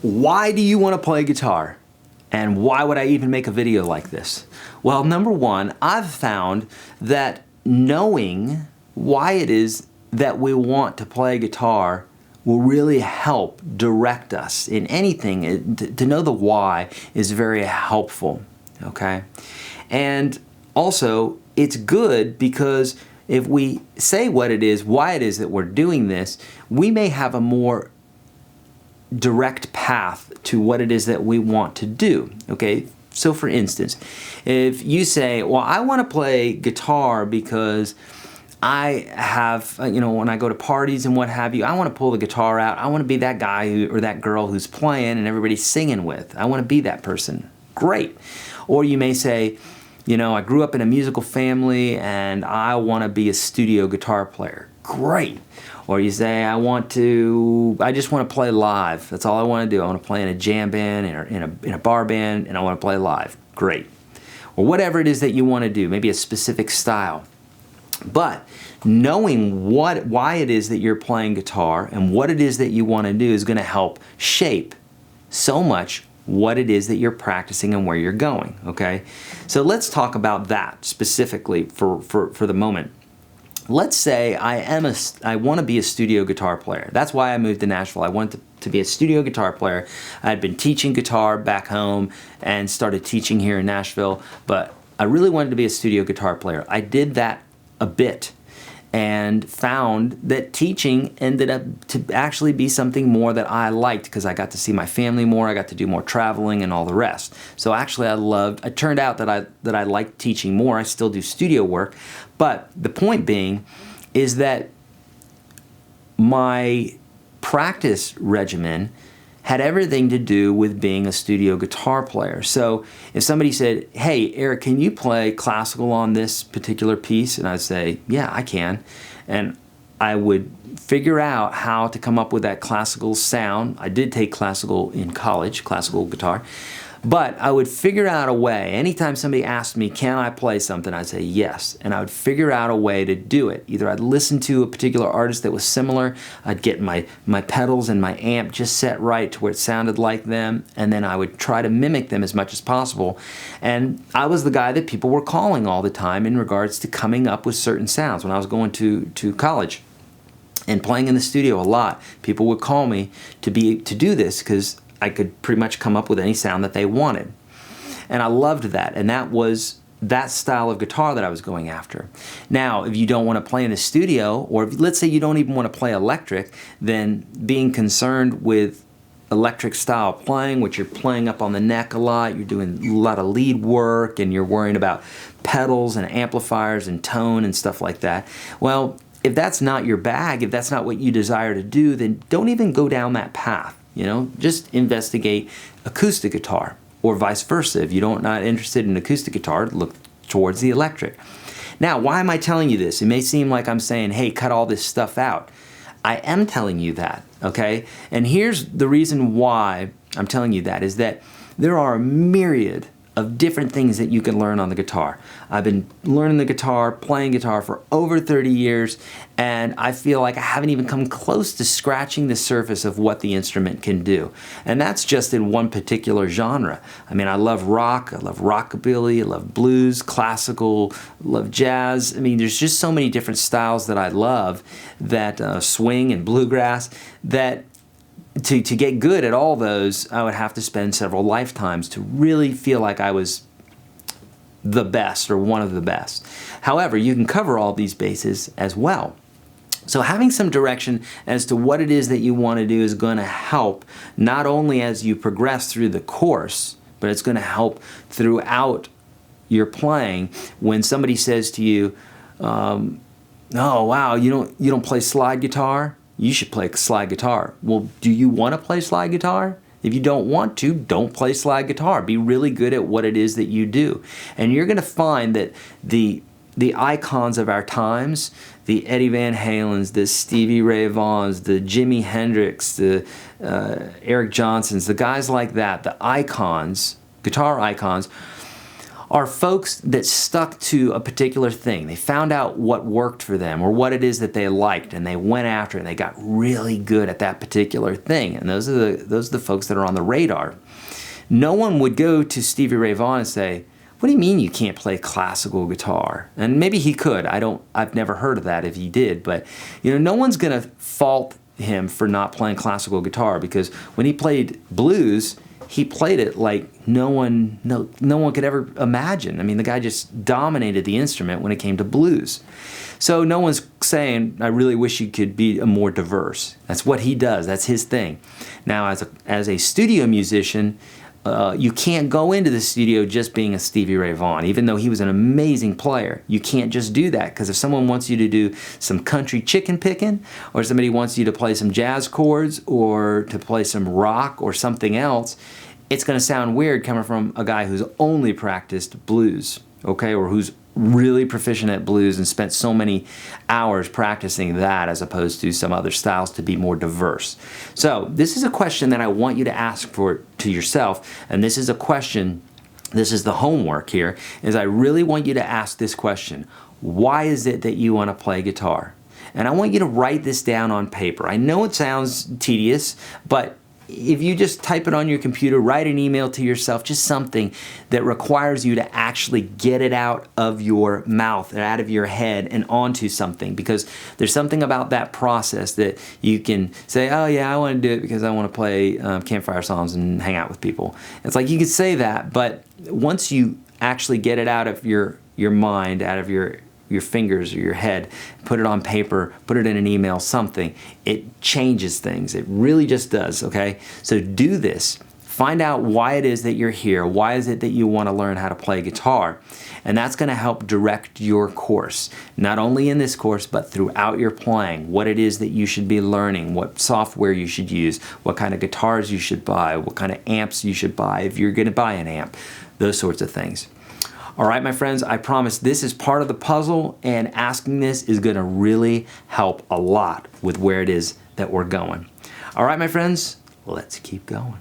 Why do you want to play guitar? And why would I even make a video like this? Well, number one, I've found that knowing why it is that we want to play guitar will really help direct us in anything. To know the why is very helpful, okay? And also, it's good because if we say what it is, why it is that we're doing this, we may have a more direct path to what it is that we want to do, okay? So for instance, if you say, well, I want to play guitar because I have, when I go to parties and what have you, I want to pull the guitar out. I want to be that guy or that girl who's playing and everybody's singing with. I want to be that person. Great. Or you may say, I grew up in a musical family and I want to be a studio guitar player. Great. Or you say, I just want to play live. That's all I want to do. I want to play in a jam band, in a bar band, and I want to play live. Great. Or whatever it is that you want to do, maybe a specific style. But knowing why it is that you're playing guitar and what it is that you want to do is going to help shape so much what it is that you're practicing and where you're going, okay? So let's talk about that specifically for the moment. Let's say I want to be a studio guitar player. That's why I moved to Nashville. I wanted to be a studio guitar player. I had been teaching guitar back home and started teaching here in Nashville, but I really wanted to be a studio guitar player. I did that a bit and found that teaching ended up to actually be something more that I liked because I got to see my family more, I got to do more traveling and all the rest. So actually it turned out that I liked teaching more. I still do studio work, but the point being is that my practice regimen had everything to do with being a studio guitar player. So if somebody said, hey, Eric, can you play classical on this particular piece? And I'd say, yeah, I can. And I would figure out how to come up with that classical sound. I did take classical in college, classical guitar. But I would figure out a way. Anytime somebody asked me, can I play something? I'd say yes. And I would figure out a way to do it. Either I'd listen to a particular artist that was similar, I'd get my pedals and my amp just set right to where it sounded like them, and then I would try to mimic them as much as possible. And I was the guy that people were calling all the time in regards to coming up with certain sounds. When I was going to college and playing in the studio a lot, people would call me to do this because I could pretty much come up with any sound that they wanted. And I loved that. And that was that style of guitar that I was going after. Now, if you don't want to play in the studio, or let's say you don't even want to play electric, then being concerned with electric style playing, which you're playing up on the neck a lot, you're doing a lot of lead work, and you're worrying about pedals and amplifiers and tone and stuff like that. Well, if that's not your bag, if that's not what you desire to do, then don't even go down that path. Just investigate acoustic guitar, or vice versa. If you're not interested in acoustic guitar, look towards the electric. Now, why am I telling you this? It may seem like I'm saying, hey, cut all this stuff out. I am telling you that, okay? And here's the reason why I'm telling you that, is that there are a myriad of different things that you can learn on the guitar. I've been learning the guitar, playing guitar for over 30 years, and I feel like I haven't even come close to scratching the surface of what the instrument can do. And that's just in one particular genre. I mean, I love rock, I love rockabilly, I love blues, classical, love jazz. I mean, there's just so many different styles that I love, that swing and bluegrass, that to get good at all those, I would have to spend several lifetimes to really feel like I was the best or one of the best. However, you can cover all these bases as well. So having some direction as to what it is that you want to do is going to help not only as you progress through the course, but it's going to help throughout your playing. When somebody says to you, "Oh wow, you don't play slide guitar? You should play slide guitar." Well, do you want to play slide guitar? If you don't want to, don't play slide guitar. Be really good at what it is that you do. And you're going to find that the icons of our times, the Eddie Van Halens, the Stevie Ray Vaughns, the Jimi Hendrix, the Eric Johnsons, the guys like that, the icons, guitar icons, are folks that stuck to a particular thing. They found out what worked for them or what it is that they liked, and they went after it and they got really good at that particular thing. And those are the folks that are on the radar. No one would go to Stevie Ray Vaughan and say, "What do you mean you can't play classical guitar?" And maybe he could. I've never heard of that if he did, but no one's going to fault him for not playing classical guitar, because when he played blues, he played it like no one could ever imagine. I mean, the guy just dominated the instrument when it came to blues. So no one's saying, "I really wish you could be more diverse." That's what he does. That's his thing. Now, as a studio musician, you can't go into the studio just being a Stevie Ray Vaughan, even though he was an amazing player. You can't just do that, because if someone wants you to do some country chicken picking, or somebody wants you to play some jazz chords, or to play some rock or something else, it's going to sound weird coming from a guy who's only practiced blues, okay, or who's really proficient at blues and spent so many hours practicing that as opposed to some other styles to be more diverse. So this is a question that I want you to ask to yourself, and this is a question, this is the homework here, is I really want you to ask this question: why is it that you want to play guitar? And I want you to write this down on paper. I know it sounds tedious, but if you just type it on your computer, write an email to yourself, just something that requires you to actually get it out of your mouth and out of your head and onto something, because there's something about that process that you can say, "Oh yeah, I want to do it because I want to play campfire songs and hang out with people." It's like you could say that, but once you actually get it out of your mind, out of your fingers or your head, put it on paper, put it in an email, something, it changes things. It really just does, okay? So do this. Find out why it is that you're here. Why is it that you want to learn how to play guitar? And that's going to help direct your course, not only in this course, but throughout your playing, what it is that you should be learning, what software you should use, what kind of guitars you should buy, what kind of amps you should buy if you're going to buy an amp, those sorts of things. All right, my friends, I promise this is part of the puzzle, and asking this is going to really help a lot with where it is that we're going. All right, my friends, let's keep going.